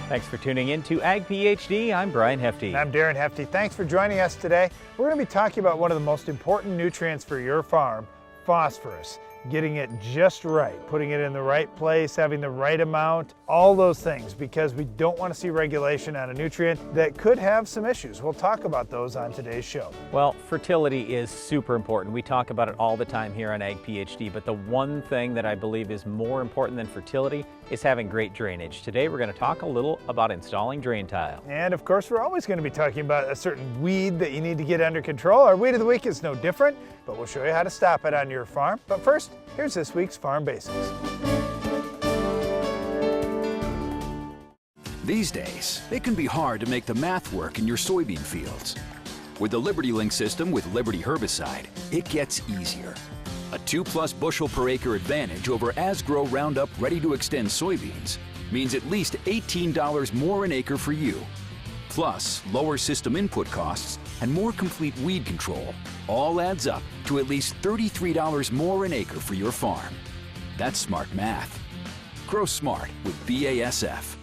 Thanks for tuning in to Ag PhD. I'm Brian Hefty. And I'm Darren Hefty. Thanks for joining us today. We're going to be talking about one of the most important nutrients for your farm, phosphorus. Getting it just right, putting it in the right place, having the right amount, all those things, because we don't want to see regulation on a nutrient that could have some issues. We'll talk about those on today's show. Well, fertility is super important. We talk about it all the time here on Ag PhD, but the one thing that I believe is more important than fertility is having great drainage. Today we're going to talk a little about installing drain tile. And of course, we're always going to be talking about a certain weed that you need to get under control. Our weed of the week is no different, but we'll show you how to stop it on your farm. But first, here's this week's Farm Basics. These days, it can be hard to make the math work in your soybean fields. With the Liberty Link system with Liberty herbicide, it gets easier. A 2+ bushel per acre advantage over Asgrow Roundup Ready to Extend soybeans means at least $18 more an acre for you. Plus, lower system input costs and more complete weed control all adds up to at least $33 more an acre for your farm. That's smart math. Grow smart with BASF.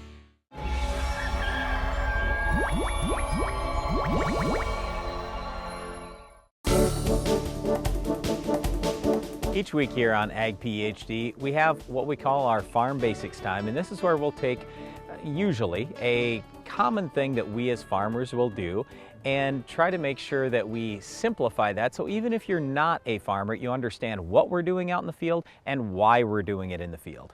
Each week here on Ag PhD, we have what we call our Farm Basics time, and this is where we'll take usually a common thing that we as farmers will do and try to make sure that we simplify that, so even if you're not a farmer, you understand what we're doing out in the field and why we're doing it in the field.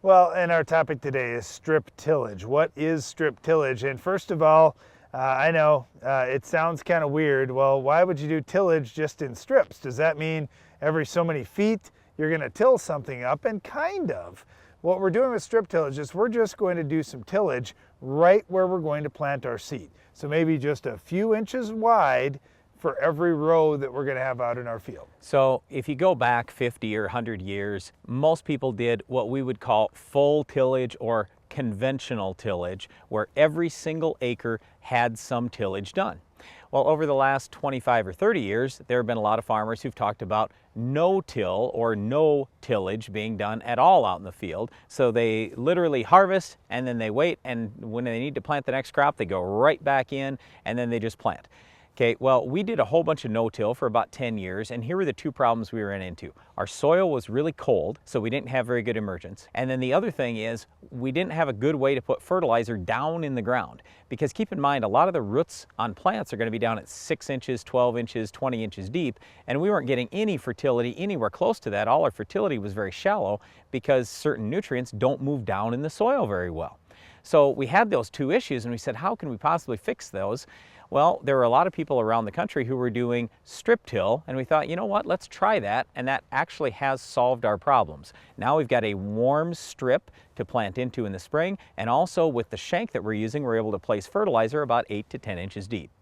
Well, and our topic today is strip tillage. What is strip tillage? And first of all, I know it sounds kind of weird. Well, why would you do tillage just in strips? Does that mean every so many feet you're going to till something up? And kind of. What we're doing with strip tillage is we're just going to do some tillage right where we're going to plant our seed. So maybe just a few inches wide for every row that we're going to have out in our field. So if you go back 50 or 100 years, most people did what we would call full tillage or conventional tillage, where every single acre had some tillage done. Well, over the last 25 or 30 years, there have been a lot of farmers who've talked about no-till or no tillage being done at all out in the field. So they literally harvest and then they wait, and when they need to plant the next crop, they go right back in and then they just plant. Okay, well, we did a whole bunch of no-till for about 10 years, and here were the two problems we ran into. Our soil was really cold, so we didn't have very good emergence. And then the other thing is, we didn't have a good way to put fertilizer down in the ground. Because keep in mind, a lot of the roots on plants are going to be down at 6 inches, 12 inches, 20 inches deep, and we weren't getting any fertility anywhere close to that. All our fertility was very shallow because certain nutrients don't move down in the soil very well. So we had those two issues, and we said, how can we possibly fix those? Well, there were a lot of people around the country who were doing strip till, and we thought, you know what, let's try that, and that actually has solved our problems. Now we've got a warm strip to plant into in the spring, and also with the shank that we're using, we're able to place fertilizer about 8 to 10 inches deep.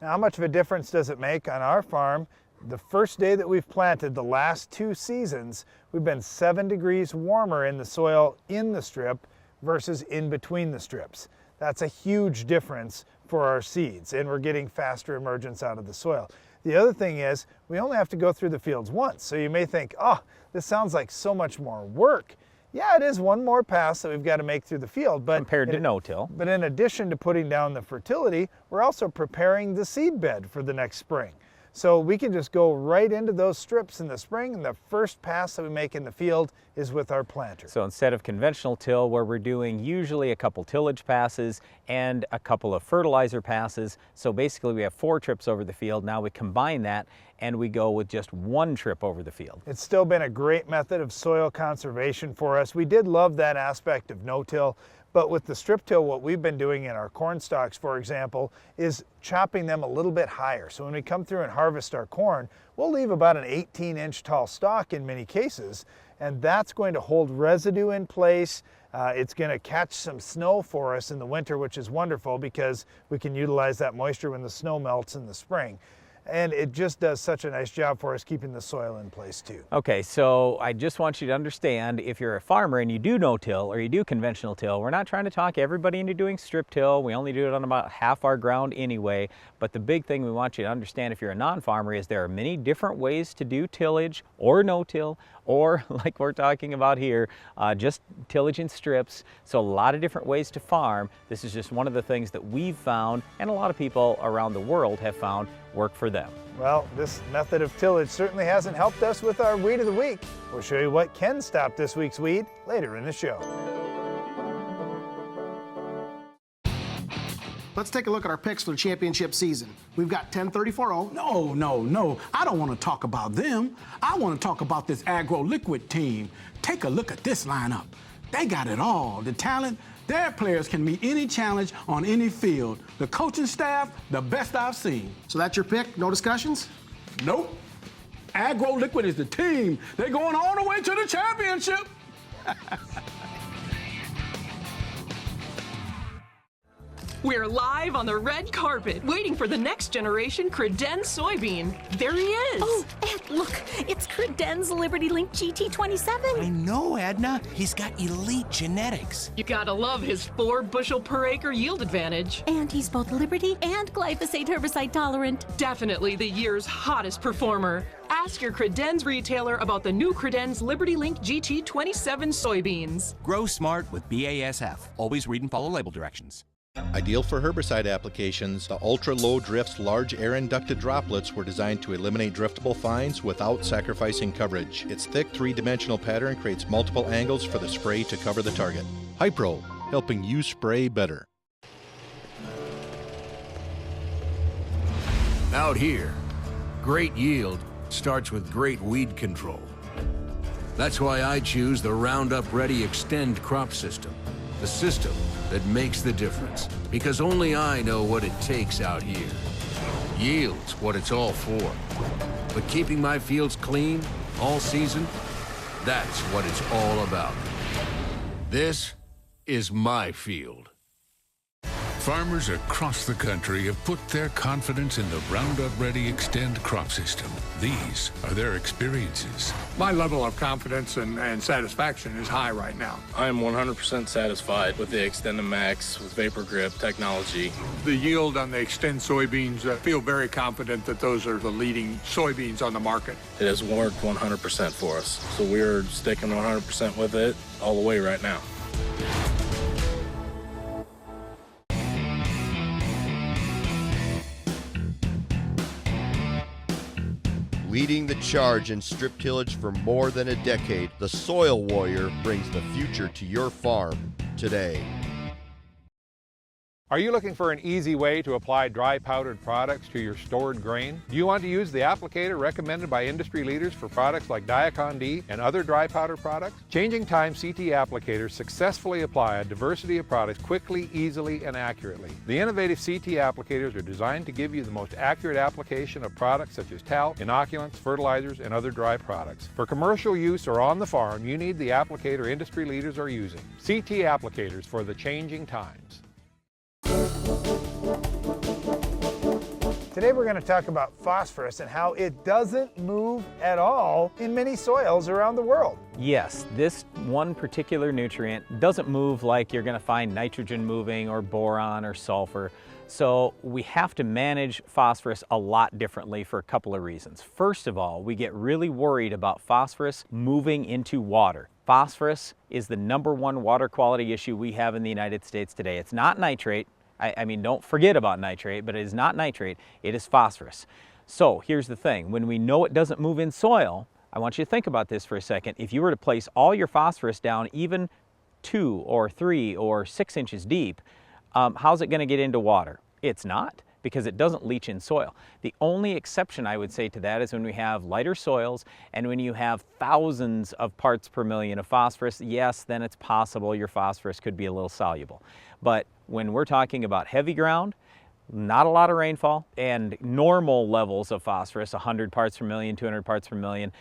Now, how much of a difference does it make on our farm? The first day that we've planted, the last 2 seasons, we've been 7 degrees warmer in the soil in the strip versus in between the strips. That's a huge difference for our seeds, and we're getting faster emergence out of the soil. The other thing is, we only have to go through the fields once. So you may think, oh, this sounds like so much more work. Yeah, it is one more pass that we've got to make through the field, but compared to no-till. But in addition to putting down the fertility, we're also preparing the seed bed for the next spring. So we can just go right into those strips in the spring, and the first pass that we make in the field is with our planter. So instead of conventional till, where we're doing usually a couple tillage passes and a couple of fertilizer passes, so basically we have 4 trips over the field. Now we combine that and we go with just 1 trip over the field. It's still been a great method of soil conservation for us. We did love that aspect of no-till. But with the strip till, what we've been doing in our corn stalks, for example, is chopping them a little bit higher. So when we come through and harvest our corn, we'll leave about an 18-inch tall stalk in many cases, and that's going to hold residue in place. It's going to catch some snow for us in the winter, which is wonderful because we can utilize that moisture when the snow melts in the spring. and it just does such a nice job for us keeping the soil in place too. Okay, so I just want you to understand, if you're a farmer and you do no-till or you do conventional till, we're not trying to talk everybody into doing strip till. We only do it on about half our ground anyway. But the big thing we want you to understand if you're a non-farmer is there are many different ways to do tillage or no-till, or like we're talking about here, just tillage in strips. So a lot of different ways to farm. This is just one of the things that we've found, and a lot of people around the world have found work for them. Well, this method of tillage certainly hasn't helped us with our weed of the week. We'll show you what can stop this week's weed later in the show. Let's take a look at our picks for the championship season. We've got 10-34-0. No. I don't want to talk about them. I want to talk about this Agro Liquid team. Take a look at this lineup. They got it all. The talent, their players can meet any challenge on any field. The coaching staff, the best I've seen. So that's your pick? No discussions? Nope. Agro Liquid is the team. They're going all the way to the championship. We're live on the red carpet, waiting for the next generation Credenz soybean. There he is. Oh, Ed, look, it's Credenz Liberty Link GT27. I know, Edna. He's got elite genetics. You gotta love his 4 bushel per acre yield advantage. And he's both Liberty and glyphosate herbicide tolerant. Definitely the year's hottest performer. Ask your Credenz retailer about the new Credenz Liberty Link GT27 soybeans. Grow smart with BASF. Always read and follow label directions. Ideal for herbicide applications, the ultra-low drifts large air-inducted droplets were designed to eliminate driftable fines without sacrificing coverage. Its thick three-dimensional pattern creates multiple angles for the spray to cover the target. Hypro, helping you spray better. Out here, great yield starts with great weed control. That's why I choose the Roundup Ready Extend crop system, the system that makes the difference, because only I know what it takes out here. Yield's what it's all for. But keeping my fields clean all season, that's what it's all about. This is my field. Farmers across the country have put their confidence in the Roundup Ready Extend crop system. These are their experiences. My level of confidence and satisfaction is high right now. I am 100% satisfied with the Extend Max with Vapor Grip technology. The yield on the Extend soybeans, I feel very confident that those are the leading soybeans on the market. It has worked 100% for us, so we're sticking 100% with it all the way right now. Leading the charge in strip tillage for more than a decade, the Soil Warrior brings the future to your farm today. Are you looking for an easy way to apply dry powdered products to your stored grain? Do you want to use the applicator recommended by industry leaders for products like Diacon D and other dry powder products? Changing Time CT applicators successfully apply a diversity of products quickly, easily, and accurately. The innovative CT applicators are designed to give you the most accurate application of products such as talc, inoculants, fertilizers, and other dry products. For commercial use or on the farm, you need the applicator industry leaders are using. CT applicators for the changing times. Today we're going to talk about phosphorus and how it doesn't move at all in many soils around the world. Yes, this one particular nutrient doesn't move like you're going to find nitrogen moving or boron or sulfur. So we have to manage phosphorus a lot differently for a couple of reasons. First of all, we get really worried about phosphorus moving into water. Phosphorus is the #1 water quality issue we have in the United States today. It's not nitrate. I mean, don't forget about nitrate, but it is not nitrate, it is phosphorus. So here's the thing, when we know it doesn't move in soil, I want you to think about this for a second. If you were to place all your phosphorus down even 2 or 3 or 6 inches deep, how's it going to get into water? It's not, because it doesn't leach in soil. The only exception I would say to that is when we have lighter soils and when you have thousands of parts per million of phosphorus, yes, then it's possible your phosphorus could be a little soluble. But when we're talking about heavy ground, not a lot of rainfall, and normal levels of phosphorus, 100 parts per million, 200 parts per million,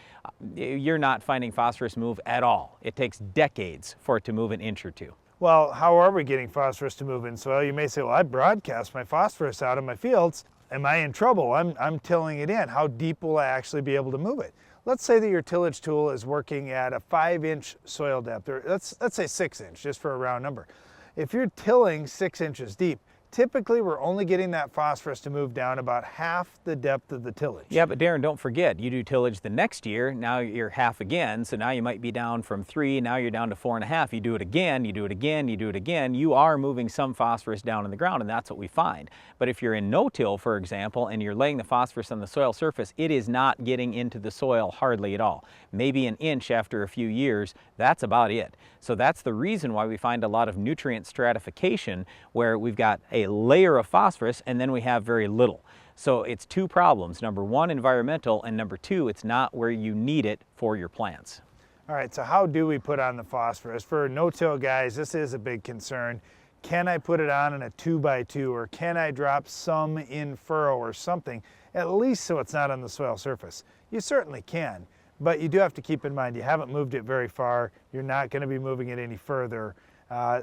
you're not finding phosphorus move at all. It takes decades for it to move an inch or two. Well, how are we getting phosphorus to move in soil? You may say, well, I broadcast my phosphorus out in my fields. am I in trouble? I'm tilling it in. How deep will I actually be able to move it? Let's say that your tillage tool is working at a 5-inch soil depth, or let's say 6-inch, just for a round number. If you're tilling 6 inches deep, typically we're only getting that phosphorus to move down about half the depth of the tillage. Yeah, but Darren, don't forget, you do tillage the next year, now you're half again, so now you might be down from 3, now you're down to 4.5. You do it again, you do it again, you do it again, you are moving some phosphorus down in the ground, and that's what we find. But if you're in no-till, for example, and you're laying the phosphorus on the soil surface, it is not getting into the soil hardly at all. Maybe an inch after a few years, that's about it. So that's the reason why we find a lot of nutrient stratification, where we've got a layer of phosphorus and then we have very little. So it's two problems. Number one, environmental, and number two, it's not where you need it for your plants. All right, so how do we put on the phosphorus? For no-till guys, this is a big concern. Can I put it on in a 2x2, or can I drop some in furrow or something, at least so it's not on the soil surface? You certainly can, but you do have to keep in mind you haven't moved it very far. You're not going to be moving it any further,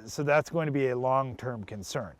so that's going to be a long-term concern.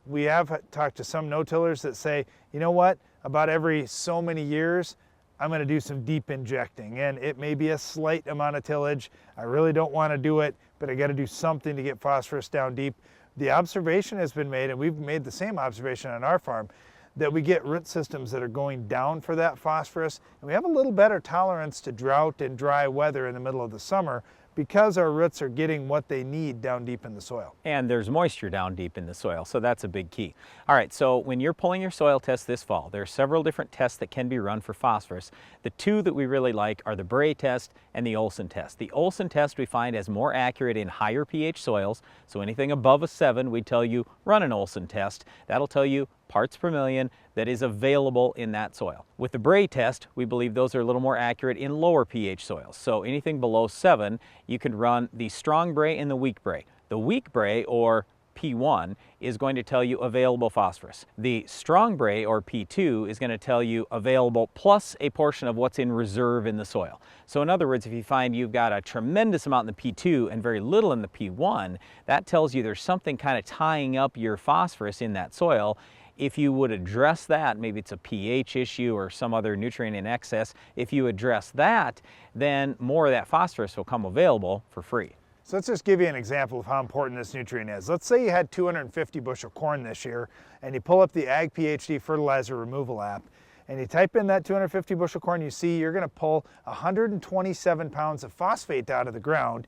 We have talked to some no-tillers that say, you know what, about every so many years, I'm going to do some deep injecting, and it may be a slight amount of tillage. I really don't want to do it, but I got to do something to get phosphorus down deep. The observation has been made, and we've made the same observation on our farm, that we get root systems that are going down for that phosphorus, and we have a little better tolerance to drought and dry weather in the middle of the summer, because our roots are getting what they need down deep in the soil. And there's moisture down deep in the soil, so that's a big key. All right, so when you're pulling your soil test this fall, there are several different tests that can be run for phosphorus. The two that we really like are the Bray test and the Olsen test. The Olsen test we find as more accurate in higher pH soils, so anything above a 7, we tell you run an Olsen test. That'll tell you parts per million that is available in that soil. With the Bray test, we believe those are a little more accurate in lower pH soils. So anything below 7, you can run the strong Bray and the weak Bray. The weak Bray, or P1, is going to tell you available phosphorus. The strong Bray, or P2, is going to tell you available plus a portion of what's in reserve in the soil. So in other words, if you find you've got a tremendous amount in the P2 and very little in the P1, that tells you there's something kind of tying up your phosphorus in that soil. If you would address that, maybe it's a pH issue or some other nutrient in excess, if you address that, then more of that phosphorus will come available for free. So let's just give you an example of how important this nutrient is. Let's say you had 250 bushel corn this year, and you pull up the Ag PhD fertilizer removal app, and you type in that 250 bushel corn, you see you're going to pull 127 pounds of phosphate out of the ground.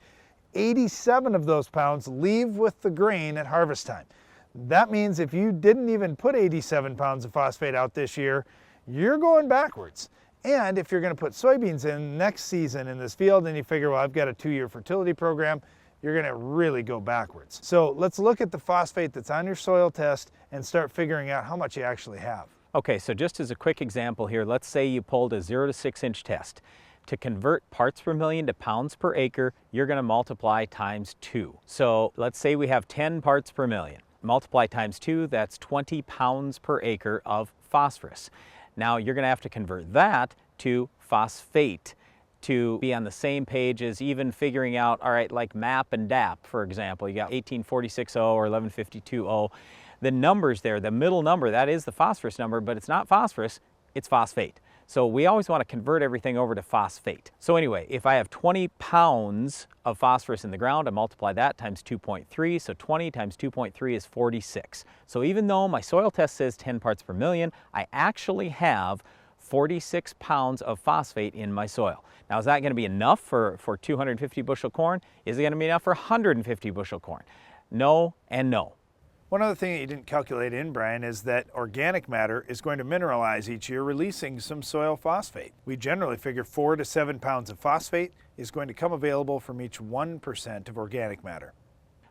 87 of those pounds leave with the grain at harvest time. That means if you didn't even put 87 pounds of phosphate out this year, you're going backwards. And if you're going to put soybeans in next season in this field and you figure, well, I've got a 2-year fertility program, you're going to really go backwards. So let's look at the phosphate that's on your soil test and start figuring out how much you actually have. Okay, so just as a quick example here, let's say you pulled a 0 to 6 inch test. To convert parts per million to pounds per acre, you're going to multiply times 2. So let's say we have 10 parts per million. Multiply times 2, that's 20 pounds per acre of phosphorus. Now you're going to have to convert that to phosphate to be on the same page as even figuring out, all right, like MAP and DAP, for example. You got 1846.0 or 1152.0. The numbers there, the middle number, that is the phosphorus number, but it's not phosphorus, it's phosphate. So we always want to convert everything over to phosphate. So anyway, if I have 20 pounds of phosphorus in the ground, I multiply that times 2.3, so 20 times 2.3 is 46. So even though my soil test says 10 parts per million, I actually have 46 pounds of phosphate in my soil. Now, is that going to be enough for 250 bushel corn? Is it going to be enough for 150 bushel corn? No and no. One other thing that you didn't calculate in, Brian, is that organic matter is going to mineralize each year, releasing some soil phosphate. We generally figure 4 to 7 pounds of phosphate is going to come available from each 1% of organic matter.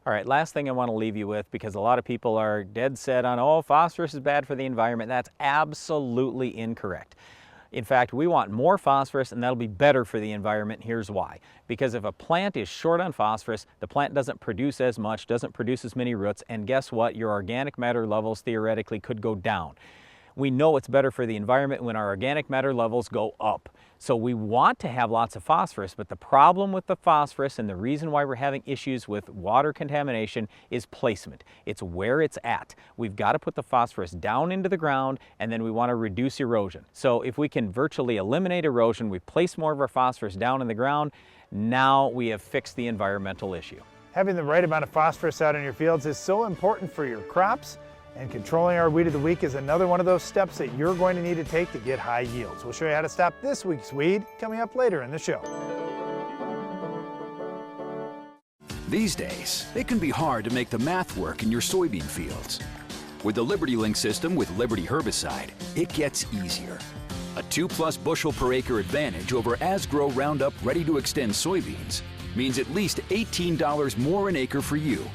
All right, last thing I want to leave you with, because a lot of people are dead set on, oh, phosphorus is bad for the environment. That's absolutely incorrect. In fact, we want more phosphorus, and that'll be better for the environment. Here's why. Because if a plant is short on phosphorus, the plant doesn't produce as much, doesn't produce as many roots, and guess what? Your organic matter levels theoretically could go down. We know it's better for the environment when our organic matter levels go up. So we want to have lots of phosphorus, but the problem with the phosphorus and the reason why we're having issues with water contamination is placement. It's where it's at. We've got to put the phosphorus down into the ground, and then we want to reduce erosion. So if we can virtually eliminate erosion, we place more of our phosphorus down in the ground, now we have fixed the environmental issue. Having the right amount of phosphorus out in your fields is so important for your crops, and controlling our weed of the week is another one of those steps that you're going to need to take to get high yields. We'll show you how to stop this week's weed coming up later in the show. These days, it can be hard to make the math work in your soybean fields. With the LibertyLink system with Liberty herbicide, it gets easier. A 2+ bushel per acre advantage over Asgrow Roundup Ready to Extend soybeans means at least $18 more an acre for you.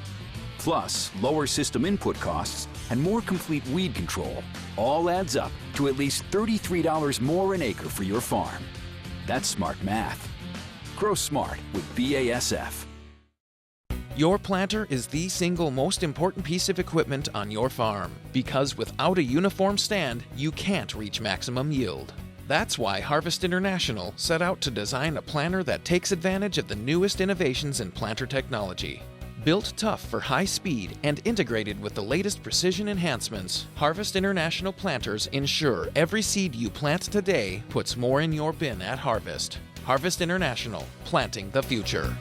Plus, lower system input costs and more complete weed control all adds up to at least $33 more an acre for your farm. That's smart math. Grow smart with BASF. Your planter is the single most important piece of equipment on your farm, because without a uniform stand, you can't reach maximum yield. That's why Harvest International set out to design a planter that takes advantage of the newest innovations in planter technology. Built tough for high speed and integrated with the latest precision enhancements, Harvest International planters ensure every seed you plant today puts more in your bin at harvest. Harvest International, planting the future.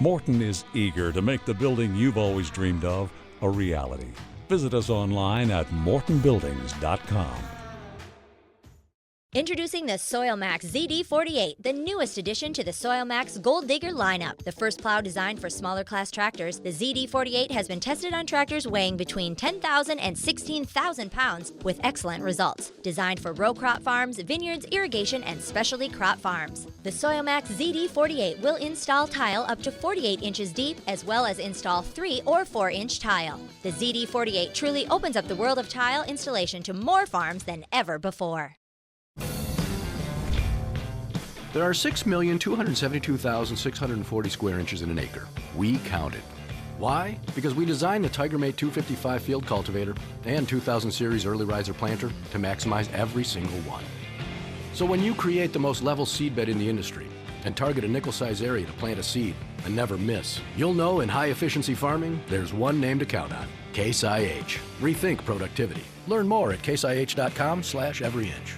Morton is eager to make the building you've always dreamed of a reality. Visit us online at mortonbuildings.com. Introducing the SoilMax ZD48, the newest addition to the SoilMax Gold Digger lineup. The first plow designed for smaller class tractors, the ZD48 has been tested on tractors weighing between 10,000 and 16,000 pounds with excellent results. Designed for row crop farms, vineyards, irrigation, and specialty crop farms. The SoilMax ZD48 will install tile up to 48 inches deep, as well as install 3 or 4-inch tile. The ZD48 truly opens up the world of tile installation to more farms than ever before. There are 6,272,640 square inches in an acre. We counted. Why? Because we designed the TigerMate 255 field cultivator and 2000 series early riser planter to maximize every single one. So when you create the most level seed bed in the industry and target a nickel-size area to plant a seed and never miss, you'll know in high-efficiency farming, there's one name to count on: Case IH. Rethink productivity. Learn more at caseih.com/everyinch.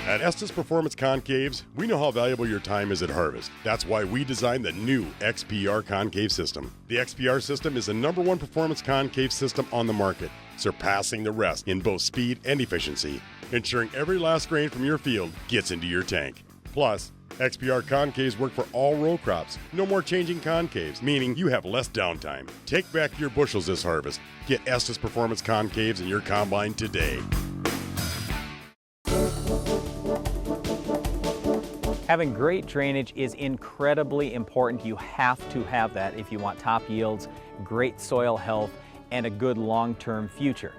At Estes Performance Concaves, we know how valuable your time is at harvest. That's why we designed the new XPR concave system. The XPR system is the #1 performance concave system on the market, surpassing the rest in both speed and efficiency, ensuring every last grain from your field gets into your tank. Plus, XPR concaves work for all row crops. No more changing concaves, meaning you have less downtime. Take back your bushels this harvest. Get Estes Performance Concaves in your combine today. Having great drainage is incredibly important. You have to have that if you want top yields, great soil health, and a good long-term future.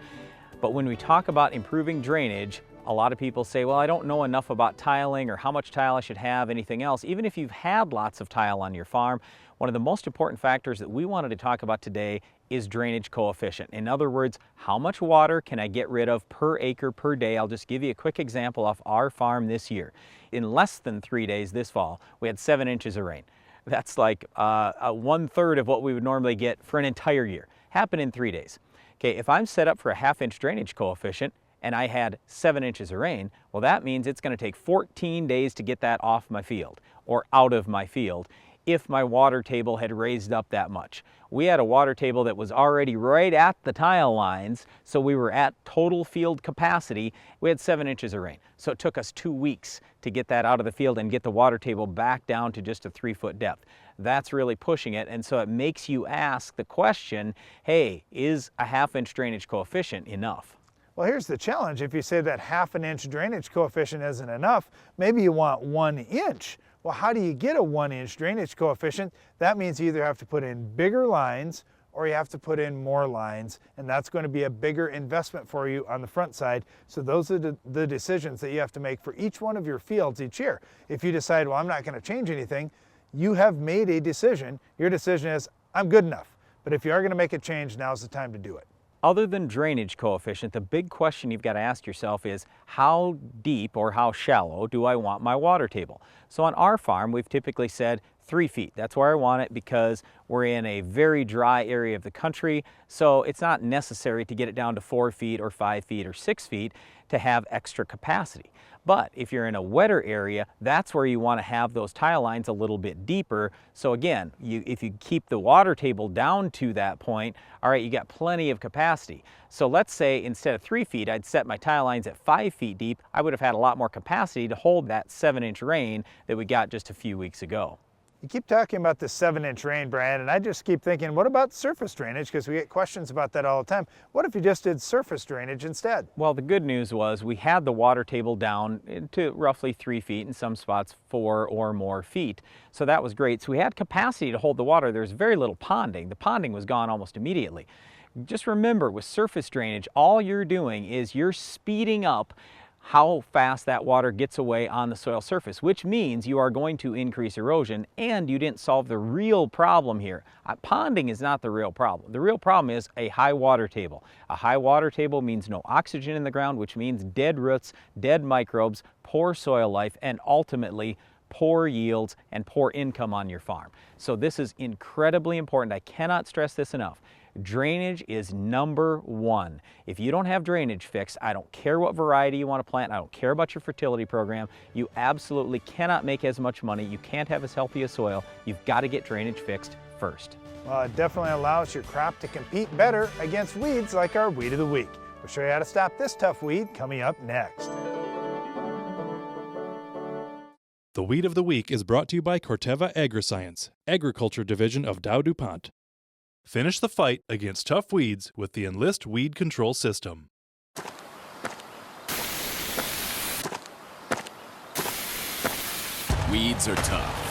But when we talk about improving drainage, a lot of people say, well, I don't know enough about tiling or how much tile I should have, anything else. Even if you've had lots of tile on your farm, one of the most important factors that we wanted to talk about today is drainage coefficient. In other words, how much water can I get rid of per acre per day? I'll just give you a quick example off our farm this year. In less than 3 days this fall, we had 7 inches of rain. That's like 1/3 of what we would normally get for an entire year. Happened in 3 days. Okay, if I'm set up for a 1/2-inch drainage coefficient and I had 7 inches of rain, well, that means it's going to take 14 days to get that off my field or out of my field if my water table had raised up that much. We had a water table that was already right at the tile lines, so we were at total field capacity. We had 7 inches of rain. So it took us 2 weeks to get that out of the field and get the water table back down to just a 3-foot depth. That's really pushing it, and so it makes you ask the question, hey, is a 1/2-inch drainage coefficient enough? Well, here's the challenge. If you say that 1/2-inch drainage coefficient isn't enough, maybe you want 1 inch. Well, how do you get a 1-inch drainage coefficient? That means you either have to put in bigger lines or you have to put in more lines, and that's going to be a bigger investment for you on the front side. So those are the decisions that you have to make for each one of your fields each year. If you decide, well, I'm not going to change anything, you have made a decision. Your decision is, I'm good enough. But if you are going to make a change, now's the time to do it. Other than drainage coefficient, the big question you've got to ask yourself is, how deep or how shallow do I want my water table? So on our farm, we've typically said 3 feet. That's where I want it because we're in a very dry area of the country, so it's not necessary to get it down to 4 feet or 5 feet or 6 feet to have extra capacity. But if you're in a wetter area, that's where you want to have those tile lines a little bit deeper. So again, if you keep the water table down to that point, all right, you got plenty of capacity. So let's say instead of 3 feet, I'd set my tile lines at 5 feet deep. I would have had a lot more capacity to hold that 7-inch rain that we got just a few weeks ago. You keep talking about the 7-inch rain, Brian, and I just keep thinking, what about surface drainage? Because we get questions about that all the time. What if you just did surface drainage instead? Well, the good news was we had the water table down to roughly 3 feet, in some spots 4 or more feet. So that was great. So we had capacity to hold the water. There was very little ponding. The ponding was gone almost immediately. Just remember, with surface drainage, all you're doing is you're speeding up how fast that water gets away on the soil surface, which means you are going to increase erosion, and you didn't solve the real problem here. Ponding is not the real problem. The real problem is a high water table. A high water table means no oxygen in the ground, which means dead roots, dead microbes, poor soil life, and ultimately poor yields and poor income on your farm. So this is incredibly important. I cannot stress this enough. Drainage is number one. If you don't have drainage fixed, I don't care what variety you want to plant, I don't care about your fertility program, you absolutely cannot make as much money, you can't have as healthy a soil, you've got to get drainage fixed first. Well, it definitely allows your crop to compete better against weeds like our Weed of the Week. We'll show you how to stop this tough weed coming up next. The Weed of the Week is brought to you by Corteva Agriscience, Agriculture Division of Dow DuPont. Finish the fight against tough weeds with the Enlist Weed Control System. Weeds are tough,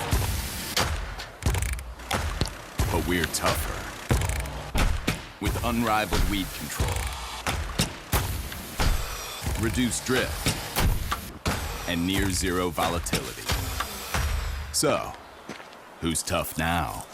but we're tougher. With unrivaled weed control, reduced drift, and near zero volatility. So, who's tough now?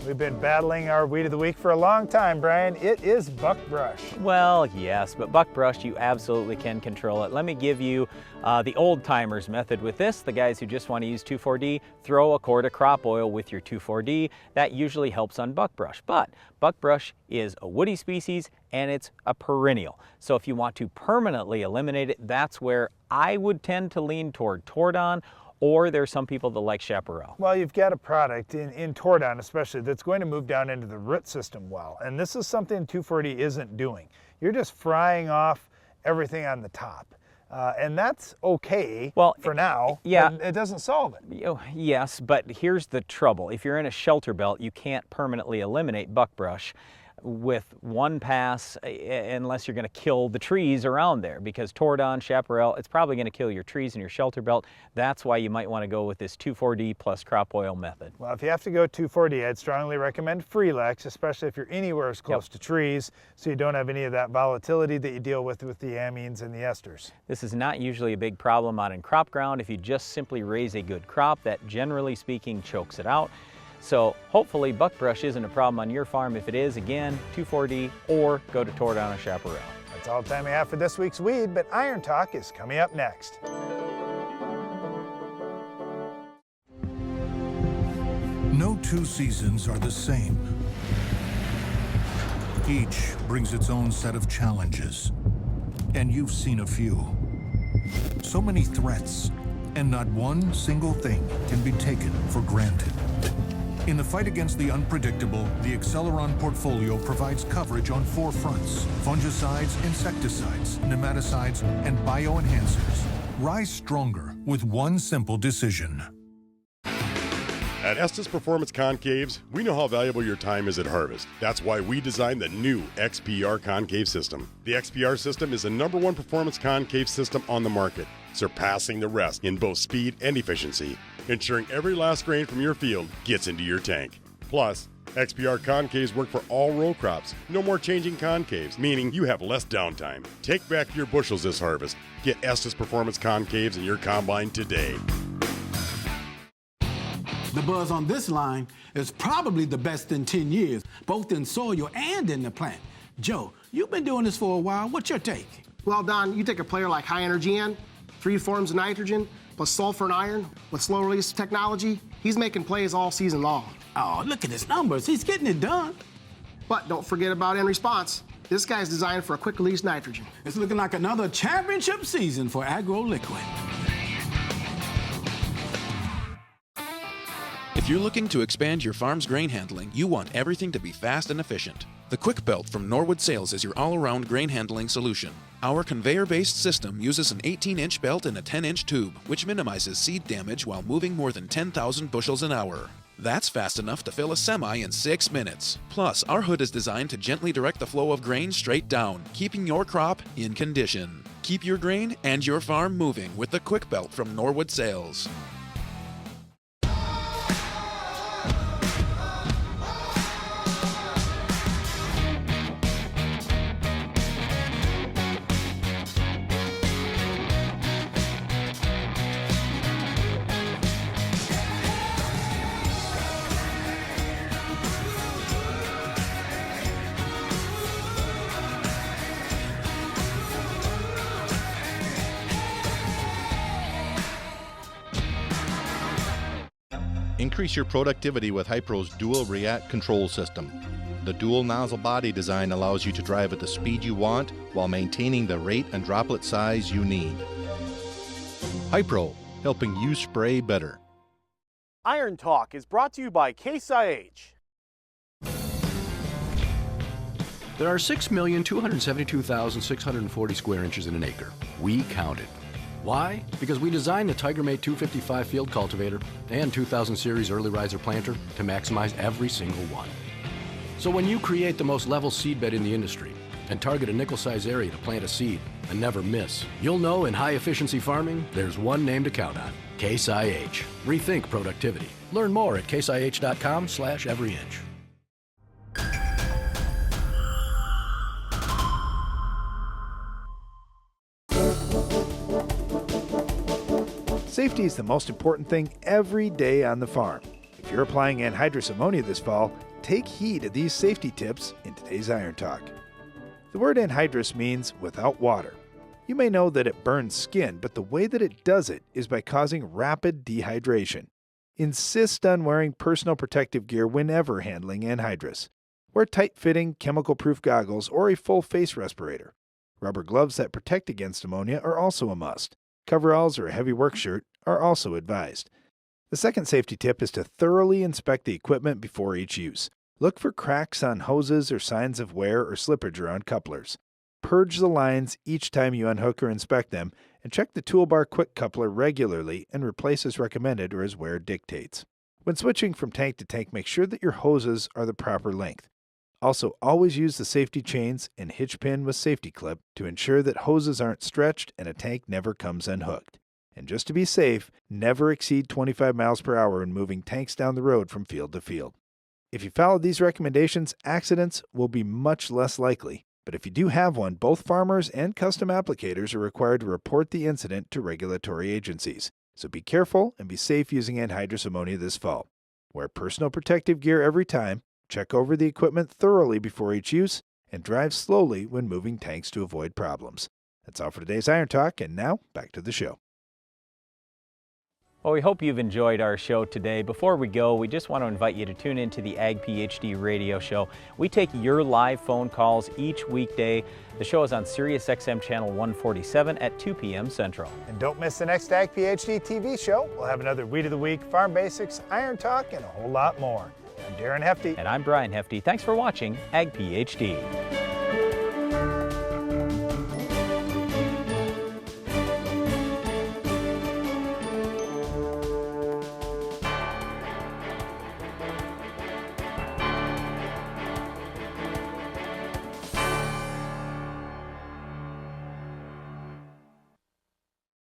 We've been battling our Weed of the Week for a long time, Brian. It is buckbrush. Well, yes, but buckbrush, you absolutely can control it. Let me give you the old-timers method with this. The guys who just want to use 2,4-D, throw a quart of crop oil with your 2,4-D. That usually helps on buckbrush. But buckbrush is a woody species and it's a perennial. So if you want to permanently eliminate it, that's where I would tend to lean toward Tordon, or there's some people that like chaparral. Well, you've got a product in Tordon especially that's going to move down into the root system well, and this is something 2,4-D isn't doing. You're just frying off everything on the top. And that's okay for now, yeah, but it doesn't solve it. Yes, but here's the trouble. If you're in a shelter belt, you can't permanently eliminate buckbrush with one pass unless you're going to kill the trees around there, because Tordon, chaparral, it's probably going to kill your trees in your shelter belt. That's why you might want to go with this 2,4-D plus crop oil method. Well, if you have to go 2,4-D, I'd strongly recommend Freelex, especially if you're anywhere as close to trees, so you don't have any of that volatility that you deal with the amines and the esters. This is not usually a big problem out in crop ground. If you just simply raise a good crop, that generally speaking chokes it out. So hopefully buckbrush isn't a problem on your farm. If it is, again, 2,4-D or go to Tordon or chaparral. That's all the time we have for this week's Weed, but Iron Talk is coming up next. No two seasons are the same. Each brings its own set of challenges, and you've seen a few. So many threats, and not one single thing can be taken for granted. In the fight against the unpredictable, the Acceleron portfolio provides coverage on 4 fronts: fungicides, insecticides, nematicides, and bioenhancers. Rise stronger with one simple decision. At Estes Performance Concaves, we know how valuable your time is at harvest. That's why we designed the new XPR concave system. The XPR system is the #1 performance concave system on the market, surpassing the rest in both speed and efficiency, ensuring every last grain from your field gets into your tank. Plus, XPR concaves work for all row crops. No more changing concaves, meaning you have less downtime. Take back your bushels this harvest. Get Estes Performance Concaves in your combine today. The buzz on this line is probably the best in 10 years, both in soil and in the plant. Joe, you've been doing this for a while. What's your take? Well, Don, you take a player like High Energy N, 3 forms of nitrogen, plus sulfur and iron, with slow release technology, he's making plays all season long. Oh, look at his numbers. He's getting it done. But don't forget about in response. This guy's designed for a quick release nitrogen. It's looking like another championship season for Agro Liquid. If you're looking to expand your farm's grain handling, you want everything to be fast and efficient. The Quick Belt from Norwood Sales is your all-around grain handling solution. Our conveyor-based system uses an 18-inch belt and a 10-inch tube, which minimizes seed damage while moving more than 10,000 bushels an hour. That's fast enough to fill a semi in 6 minutes. Plus, our hood is designed to gently direct the flow of grain straight down, keeping your crop in condition. Keep your grain and your farm moving with the Quick Belt from Norwood Sales. Increase your productivity with Hypro's dual react control system. The dual nozzle body design allows you to drive at the speed you want while maintaining the rate and droplet size you need. Hypro, helping you spray better. Iron Talk is brought to you by Case IH. There are 6,272,640 square inches in an acre. We counted. Why? Because we designed the TigerMate 255 field cultivator and 2000 series early riser planter to maximize every single one. So when you create the most level seedbed in the industry and target a nickel-size area to plant a seed and never miss, you'll know in high-efficiency farming, there's one name to count on: Case IH. Rethink productivity. Learn more at caseih.com/everyinch. Safety is the most important thing every day on the farm. If you're applying anhydrous ammonia this fall, take heed of these safety tips in today's Iron Talk. The word anhydrous means without water. You may know that it burns skin, but the way that it does it is by causing rapid dehydration. Insist on wearing personal protective gear whenever handling anhydrous. Wear tight-fitting, chemical-proof goggles or a full face respirator. Rubber gloves that protect against ammonia are also a must. Coveralls or a heavy work shirt are also advised. The second safety tip is to thoroughly inspect the equipment before each use. Look for cracks on hoses or signs of wear or slippage around couplers. Purge the lines each time you unhook or inspect them, and check the toolbar quick coupler regularly and replace as recommended or as wear dictates. When switching from tank to tank, make sure that your hoses are the proper length. Also, always use the safety chains and hitch pin with safety clip to ensure that hoses aren't stretched and a tank never comes unhooked. And just to be safe, never exceed 25 miles per hour when moving tanks down the road from field to field. If you follow these recommendations, accidents will be much less likely. But if you do have one, both farmers and custom applicators are required to report the incident to regulatory agencies. So be careful and be safe using anhydrous ammonia this fall. Wear personal protective gear every time. Check over the equipment thoroughly before each use, and drive slowly when moving tanks to avoid problems. That's all for today's Iron Talk, and now back to the show. Well, we hope you've enjoyed our show today. Before we go, we just want to invite you to tune into the Ag PhD radio show. We take your live phone calls each weekday. The show is on Sirius XM channel 147 at 2 p.m. Central. And don't miss the next Ag PhD TV show. We'll have another Weed of the Week, Farm Basics, Iron Talk, and a whole lot more. I'm Darren Hefty. And I'm Brian Hefty. Thanks for watching Ag PhD.